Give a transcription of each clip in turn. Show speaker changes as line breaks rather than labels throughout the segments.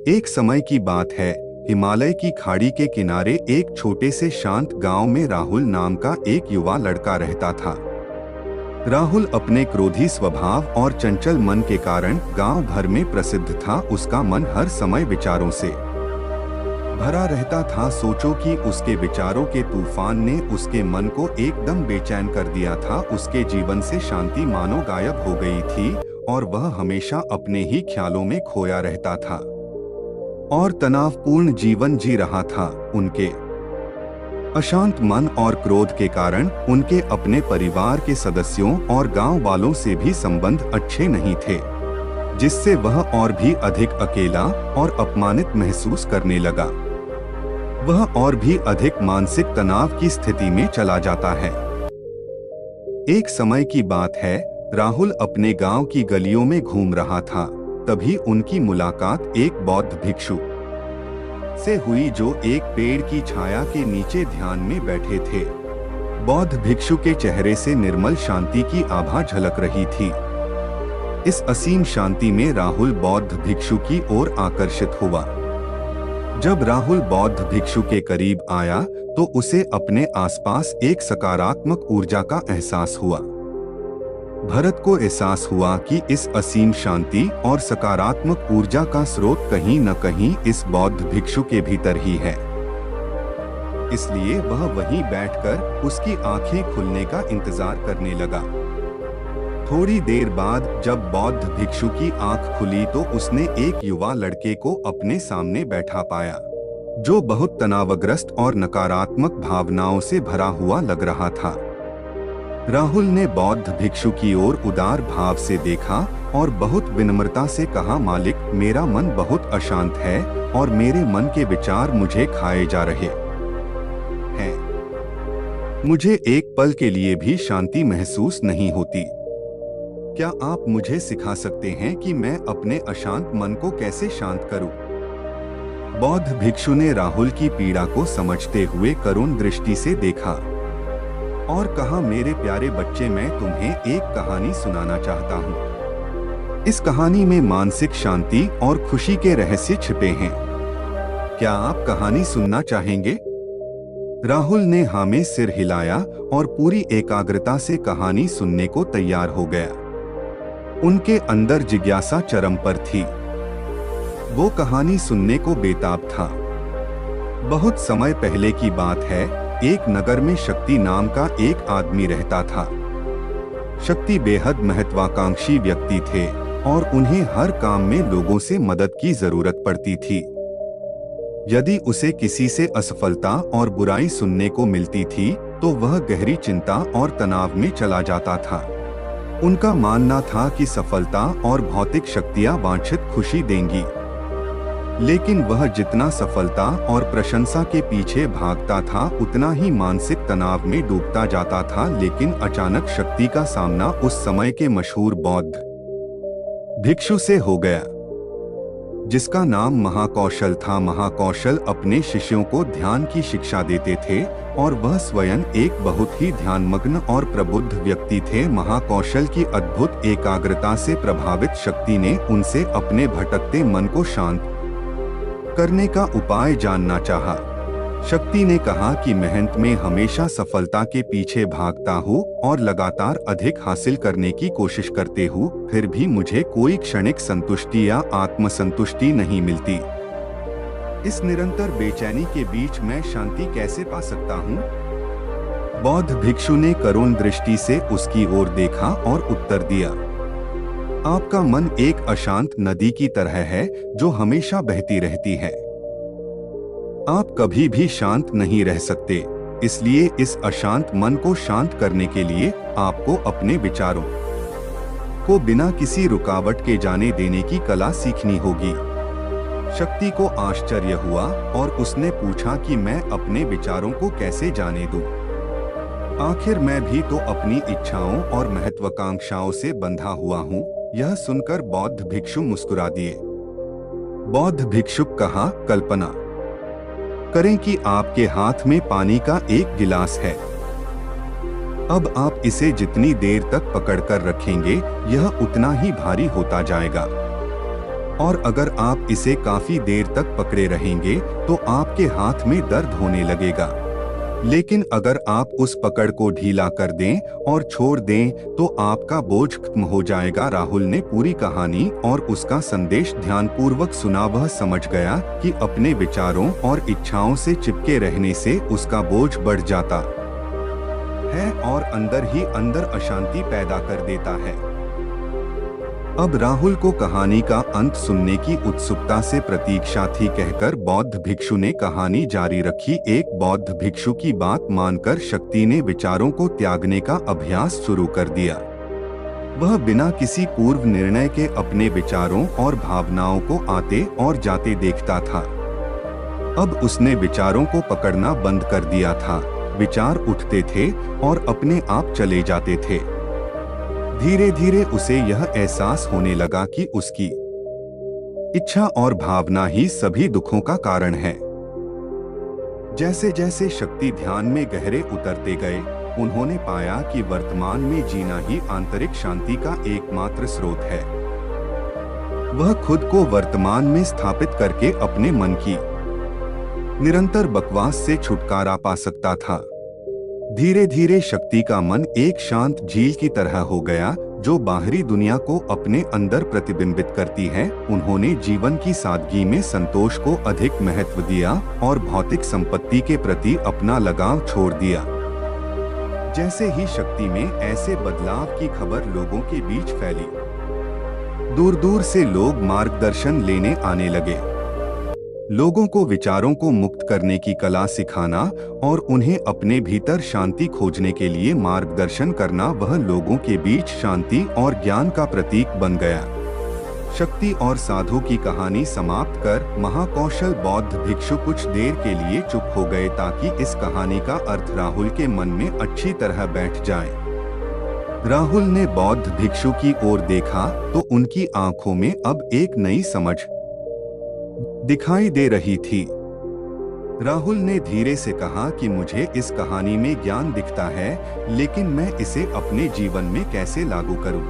एक समय की बात है, हिमालय की खाड़ी के किनारे एक छोटे से शांत गांव में राहुल नाम का एक युवा लड़का रहता था। राहुल अपने क्रोधी स्वभाव और चंचल मन के कारण गांव भर में प्रसिद्ध था। उसका मन हर समय विचारों से भरा रहता था। सोचो कि उसके विचारों के तूफान ने उसके मन को एकदम बेचैन कर दिया था। उसके जीवन से शांति मानो गायब हो गई थी और वह हमेशा अपने ही ख्यालों में खोया रहता था और तनावपूर्ण जीवन जी रहा था। उनके अशांत मन और क्रोध के कारण उनके अपने परिवार के सदस्यों और गांव वालों से भी संबंध अच्छे नहीं थे, जिससे वह और भी अधिक अकेला और अपमानित महसूस करने लगा। वह और भी अधिक मानसिक तनाव की स्थिति में चला जाता है। एक समय की बात है, राहुल अपने गांव की गलियों में घूम रहा था। तभी उनकी मुलाकात एक बौद्ध भिक्षु से हुई जो एक पेड़ की छाया के नीचे ध्यान में बैठे थे। बौद्ध भिक्षु के चेहरे से निर्मल शांति की आभा झलक रही थी। इस असीम शांति में राहुल बौद्ध भिक्षु की ओर आकर्षित हुआ। जब राहुल बौद्ध भिक्षु के करीब आया तो उसे अपने आसपास एक सकारात्मक ऊर्जा का एहसास हुआ। भरत को एहसास हुआ कि इस असीम शांति और सकारात्मक ऊर्जा का स्रोत कहीं न कहीं इस बौद्ध भिक्षु के भीतर ही है। इसलिए वह वहीं बैठकर उसकी आंखें खुलने का इंतजार करने लगा। थोड़ी देर बाद जब बौद्ध भिक्षु की आंख खुली तो उसने एक युवा लड़के को अपने सामने बैठा पाया, जो बहुत तनावग्रस्त और नकारात्मक भावनाओं से भरा हुआ लग रहा था। राहुल ने बौद्ध भिक्षु की ओर उदार भाव से देखा और बहुत विनम्रता से कहा, मालिक, मेरा मन बहुत अशांत है और मेरे मन के विचार मुझे खाए जा रहे हैं। मुझे एक पल के लिए भी शांति महसूस नहीं होती। क्या आप मुझे सिखा सकते हैं कि मैं अपने अशांत मन को कैसे शांत करूं? बौद्ध भिक्षु ने राहुल की पीड़ा को समझते हुए करुण दृष्टि से देखा और कहा, मेरे प्यारे बच्चे, मैं तुम्हें एक कहानी सुनाना चाहता हूँ। इस कहानी में मानसिक शांति और खुशी के रहस्य छिपे हैं। क्या आप कहानी सुनना चाहेंगे? राहुल ने हाँ में सिर हिलाया और पूरी एकाग्रता से कहानी सुनने को तैयार हो गया। उनके अंदर जिज्ञासा चरम पर थी। वो कहानी सुनने को बेताब था। बहुत समय पहले की बात है, एक नगर में शक्ति नाम का एक आदमी रहता था। शक्ति बेहद महत्वाकांक्षी व्यक्ति थे और उन्हें हर काम में लोगों से मदद की जरूरत पड़ती थी। यदि उसे किसी से असफलता और बुराई सुनने को मिलती थी तो वह गहरी चिंता और तनाव में चला जाता था। उनका मानना था कि सफलता और भौतिक शक्तियां वांछित खुशी देंगी, लेकिन वह जितना सफलता और प्रशंसा के पीछे भागता था उतना ही मानसिक तनाव में डूबता जाता था। लेकिन अचानक शक्ति का सामना उस समय के मशहूर बौद्ध भिक्षु से हो गया, जिसका नाम महाकौशल था। महाकौशल अपने शिष्यों को ध्यान की शिक्षा देते थे और वह स्वयं एक बहुत ही ध्यानमग्न और प्रबुद्ध व्यक्ति थे। महाकौशल की अद्भुत एकाग्रता से प्रभावित शक्ति ने उनसे अपने भटकते मन को शांत करने का उपाय जानना चाहा। शक्ति ने कहा कि मेहनत में हमेशा सफलता के पीछे भागता हूँ और लगातार अधिक हासिल करने की कोशिश करते हूँ, फिर भी मुझे कोई क्षणिक संतुष्टि या आत्मसंतुष्टि नहीं मिलती। इस निरंतर बेचैनी के बीच मैं शांति कैसे पा सकता हूँ? बौद्ध भिक्षु ने करुण दृष्टि से उसकी ओर देखा और उत्तर दिया, आपका मन एक अशांत नदी की तरह है जो हमेशा बहती रहती है। आप कभी भी शांत नहीं रह सकते। इसलिए इस अशांत मन को शांत करने के लिए आपको अपने विचारों को बिना किसी रुकावट के जाने देने की कला सीखनी होगी। शक्ति को आश्चर्य हुआ और उसने पूछा कि मैं अपने विचारों को कैसे जाने दूं? आखिर मैं भी तो अपनी इच्छाओं और महत्वाकांक्षाओं से बंधा हुआ हूँ। यह सुनकर बौद्ध भिक्षु मुस्कुरा दिए। बौद्ध भिक्षुक कहा, कल्पना करें कि आपके हाथ में पानी का एक गिलास है। अब आप इसे जितनी देर तक पकड़कर रखेंगे यह उतना ही भारी होता जाएगा। और अगर आप इसे काफी देर तक पकड़े रहेंगे तो आपके हाथ में दर्द होने लगेगा। लेकिन अगर आप उस पकड़ को ढीला कर दें और छोड़ दें तो आपका बोझ खत्म हो जाएगा। राहुल ने पूरी कहानी और उसका संदेश ध्यानपूर्वक सुना। वह समझ गया कि अपने विचारों और इच्छाओं से चिपके रहने से उसका बोझ बढ़ जाता है और अंदर ही अंदर अशांति पैदा कर देता है। अब राहुल को कहानी का अंत सुनने की उत्सुकता से प्रतीक्षा थी कहकर बौद्ध भिक्षु ने कहानी जारी रखी। एक बौद्ध भिक्षु की बात मानकर शक्ति ने विचारों को त्यागने का अभ्यास शुरू कर दिया। वह बिना किसी पूर्व निर्णय के अपने विचारों और भावनाओं को आते और जाते देखता था। अब उसने विचारों को पकड़ना बंद कर दिया था। विचार उठते थे और अपने आप चले जाते थे। धीरे धीरे उसे यह एहसास होने लगा कि उसकी इच्छा और भावना ही सभी दुखों का कारण है। जैसे जैसे शक्ति ध्यान में गहरे उतरते गए, उन्होंने पाया कि वर्तमान में जीना ही आंतरिक शांति का एकमात्र स्रोत है। वह खुद को वर्तमान में स्थापित करके अपने मन की निरंतर बकवास से छुटकारा पा सकता था। धीरे धीरे शक्ति का मन एक शांत झील की तरह हो गया जो बाहरी दुनिया को अपने अंदर प्रतिबिंबित करती है। उन्होंने जीवन की सादगी में संतोष को अधिक महत्व दिया और भौतिक संपत्ति के प्रति अपना लगाव छोड़ दिया। जैसे ही शक्ति में ऐसे बदलाव की खबर लोगों के बीच फैली, दूर दूर से लोग मार्गदर्शन लेने आने लगे। लोगों को विचारों को मुक्त करने की कला सिखाना और उन्हें अपने भीतर शांति खोजने के लिए मार्गदर्शन करना, वह लोगों के बीच शांति और ज्ञान का प्रतीक बन गया। शक्ति और साधु की कहानी समाप्त कर महाकौशल बौद्ध भिक्षु कुछ देर के लिए चुप हो गए ताकि इस कहानी का अर्थ राहुल के मन में अच्छी तरह बैठ जाए। राहुल ने बौद्ध भिक्षु की ओर देखा तो उनकी आंखों में अब एक नई समझ दिखाई दे रही थी। राहुल ने धीरे से कहा कि मुझे इस कहानी में ज्ञान दिखता है, लेकिन मैं इसे अपने जीवन में कैसे लागू करूं?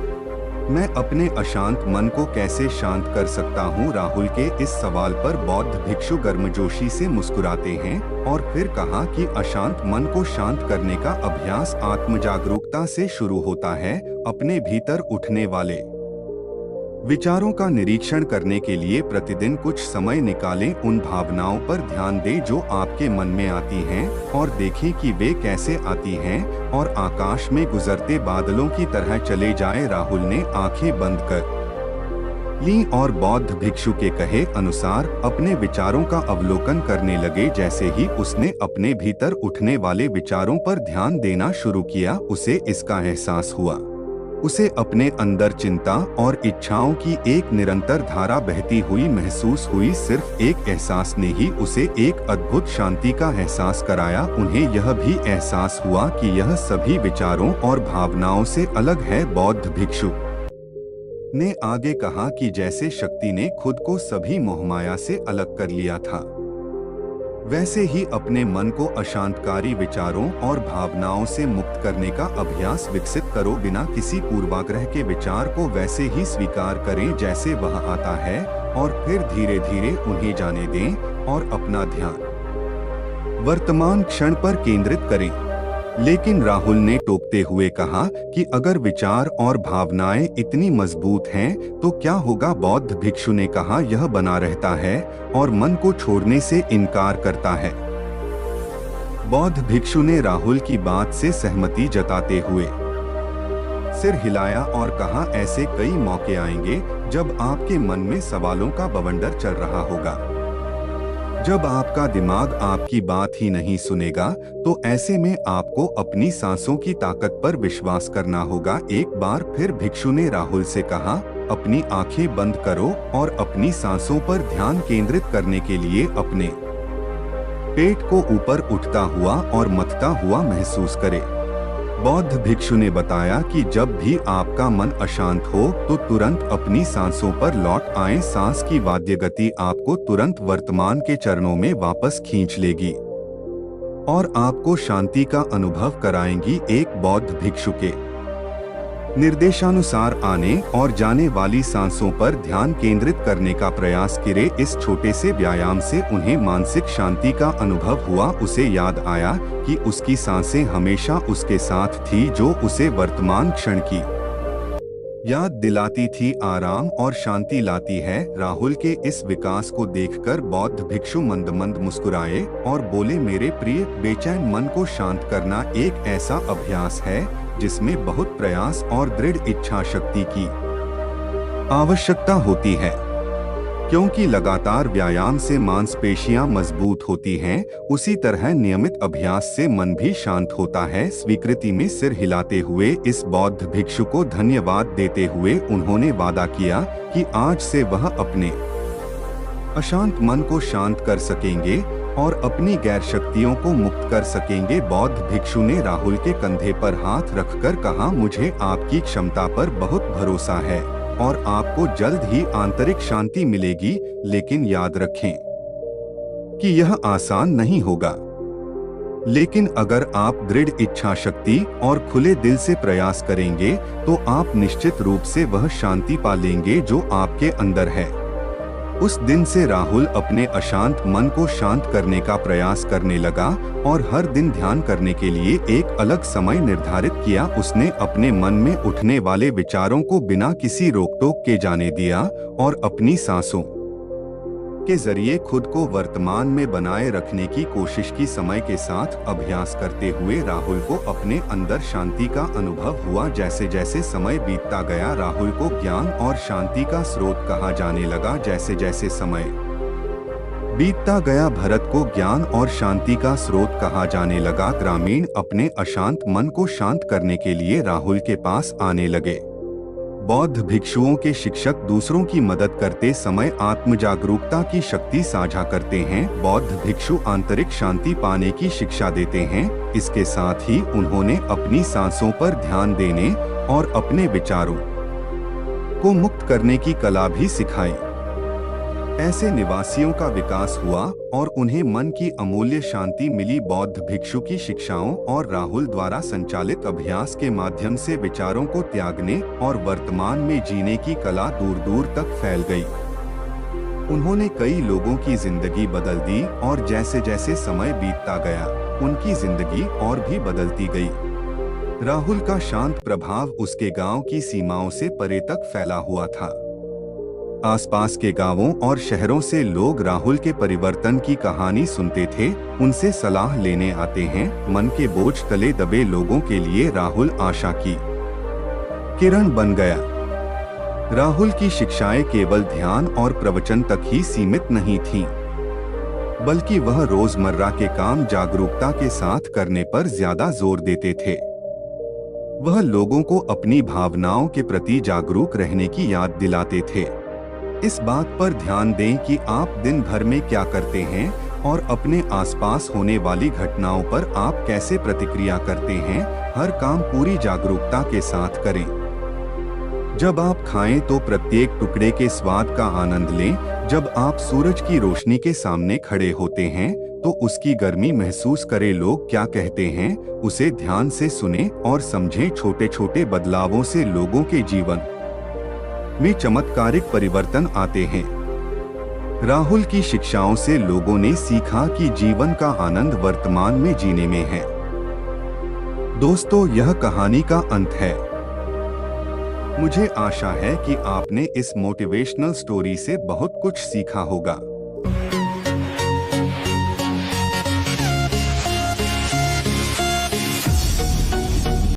मैं अपने अशांत मन को कैसे शांत कर सकता हूं? राहुल के इस सवाल पर बौद्ध भिक्षु गर्मजोशी से मुस्कुराते हैं और फिर कहा कि अशांत मन को शांत करने का अभ्यास आत्मजागरूकता से शुरू होता है। अपने भीतर उठने वाले विचारों का निरीक्षण करने के लिए प्रतिदिन कुछ समय निकालें। उन भावनाओं पर ध्यान दें जो आपके मन में आती हैं और देखें कि वे कैसे आती हैं और आकाश में गुजरते बादलों की तरह चले जाएं। राहुल ने आंखें बंद कर ली और बौद्ध भिक्षु के कहे अनुसार अपने विचारों का अवलोकन करने लगे। जैसे ही उसने अपने भीतर उठने वाले विचारों पर ध्यान देना शुरू किया, उसे इसका एहसास हुआ। उसे अपने अंदर चिंता और इच्छाओं की एक निरंतर धारा बहती हुई महसूस हुई। सिर्फ एक एहसास ने ही उसे एक अद्भुत शांति का एहसास कराया। उन्हें यह भी एहसास हुआ कि यह सभी विचारों और भावनाओं से अलग है। बौद्ध भिक्षु ने आगे कहा कि जैसे शक्ति ने खुद को सभी मोहमाया से अलग कर लिया था, वैसे ही अपने मन को अशांतकारी विचारों और भावनाओं से मुक्त करने का अभ्यास विकसित करो। बिना किसी पूर्वाग्रह के विचार को वैसे ही स्वीकार करें जैसे वह आता है और फिर धीरे धीरे उन्हें जाने दें और अपना ध्यान वर्तमान क्षण पर केंद्रित करें। लेकिन राहुल ने टोकते हुए कहा कि अगर विचार और भावनाएं इतनी मजबूत हैं तो क्या होगा? बौद्ध भिक्षु ने कहा यह बना रहता है और मन को छोड़ने से इनकार करता है। बौद्ध भिक्षु ने राहुल की बात से सहमति जताते हुए सिर हिलाया और कहा ऐसे कई मौके आएंगे जब आपके मन में सवालों का बवंडर चल रहा होगा। जब आपका दिमाग आपकी बात ही नहीं सुनेगा तो ऐसे में आपको अपनी सांसों की ताकत पर विश्वास करना होगा। एक बार फिर भिक्षु ने राहुल से कहा अपनी आंखें बंद करो और अपनी सांसों पर ध्यान केंद्रित करने के लिए अपने पेट को ऊपर उठता हुआ और मथता हुआ महसूस करें। बौद्ध भिक्षु ने बताया कि जब भी आपका मन अशांत हो तो तुरंत अपनी सांसों पर लौट आएं। सांस की वाद्य गति आपको तुरंत वर्तमान के चरणों में वापस खींच लेगी और आपको शांति का अनुभव कराएंगी। एक बौद्ध भिक्षु के निर्देशानुसार आने और जाने वाली सांसों पर ध्यान केंद्रित करने का प्रयास करे। इस छोटे से व्यायाम से उन्हें मानसिक शांति का अनुभव हुआ। उसे याद आया कि उसकी सांसें हमेशा उसके साथ थी, जो उसे वर्तमान क्षण की याद दिलाती थी, आराम और शांति लाती है। राहुल के इस विकास को देखकर बौद्ध भिक्षु मंद मंद मुस्कुराए और बोले, मेरे प्रिय, बेचैन मन को शांत करना एक ऐसा अभ्यास है जिसमें बहुत प्रयास और दृढ़ इच्छा शक्ति की आवश्यकता होती है। क्योंकि लगातार व्यायाम से मांसपेशियां मजबूत होती हैं, उसी तरह नियमित अभ्यास से मन भी शांत होता है। स्वीकृति में सिर हिलाते हुए इस बौद्ध भिक्षु को धन्यवाद देते हुए उन्होंने वादा किया कि आज से वह अपने अशांत मन को शांत कर सकेंगे और अपनी गैर शक्तियों को मुक्त कर सकेंगे। बौद्ध भिक्षु ने राहुल के कंधे पर हाथ रखकर कहा, मुझे आपकी क्षमता पर बहुत भरोसा है और आपको जल्द ही आंतरिक शांति मिलेगी, लेकिन याद रखें कि यह आसान नहीं होगा। लेकिन अगर आप दृढ़ इच्छा शक्ति और खुले दिल से प्रयास करेंगे तो आप निश्चित रूप से वह शांति पा लेंगे जो आपके अंदर है। उस दिन से राहुल अपने अशांत मन को शांत करने का प्रयास करने लगा और हर दिन ध्यान करने के लिए एक अलग समय निर्धारित किया। उसने अपने मन में उठने वाले विचारों को बिना किसी रोक-टोक के जाने दिया और अपनी सांसों के जरिए खुद को वर्तमान में बनाए रखने की कोशिश की। समय के साथ अभ्यास करते हुए राहुल को अपने अंदर शांति का अनुभव हुआ। जैसे जैसे समय बीतता गया, राहुल को ज्ञान और शांति का स्रोत कहा जाने लगा। जैसे जैसे समय बीतता गया, भरत को ज्ञान और शांति का स्रोत कहा जाने लगा। ग्रामीण अपने अशांत मन को शांत करने के लिए राहुल के पास आने लगे। बौद्ध भिक्षुओं के शिक्षक दूसरों की मदद करते समय आत्म जागरूकता की शक्ति साझा करते हैं। बौद्ध भिक्षु आंतरिक शांति पाने की शिक्षा देते हैं। इसके साथ ही उन्होंने अपनी सांसों पर ध्यान देने और अपने विचारों को मुक्त करने की कला भी सिखाई। ऐसे निवासियों का विकास हुआ और उन्हें मन की अमूल्य शांति मिली। बौद्ध भिक्षु की शिक्षाओं और राहुल द्वारा संचालित अभ्यास के माध्यम से विचारों को त्यागने और वर्तमान में जीने की कला दूर दूर तक फैल गई। उन्होंने कई लोगों की जिंदगी बदल दी और जैसे जैसे समय बीतता गया, उनकी जिंदगी और भी बदलती गई। राहुल का शांत प्रभाव उसके गांव की सीमाओं से परे तक फैला हुआ था। आसपास के गांवों और शहरों से लोग राहुल के परिवर्तन की कहानी सुनते थे, उनसे सलाह लेने आते हैं। मन के बोझ तले दबे लोगों के लिए राहुल आशा की किरण बन गया। राहुल की शिक्षाएं केवल ध्यान और प्रवचन तक ही सीमित नहीं थीं, बल्कि वह रोजमर्रा के काम जागरूकता के साथ करने पर ज्यादा जोर देते थे। वह लोगों को अपनी भावनाओं के प्रति जागरूक रहने की याद दिलाते थे। इस बात पर ध्यान दें कि आप दिन भर में क्या करते हैं और अपने आसपास होने वाली घटनाओं पर आप कैसे प्रतिक्रिया करते हैं। हर काम पूरी जागरूकता के साथ करें। जब आप खाएं तो प्रत्येक टुकड़े के स्वाद का आनंद लें। जब आप सूरज की रोशनी के सामने खड़े होते हैं तो उसकी गर्मी महसूस करें। लोग क्या कहते हैं उसे ध्यान से सुनें और समझें। छोटे छोटे बदलावों से लोगों के जीवन में चमत्कारिक परिवर्तन आते हैं। राहुल की शिक्षाओं से लोगों ने सीखा कि जीवन का आनंद वर्तमान में जीने में है। दोस्तों, यह कहानी का अंत है। मुझे आशा है कि आपने इस मोटिवेशनल स्टोरी से बहुत कुछ सीखा होगा।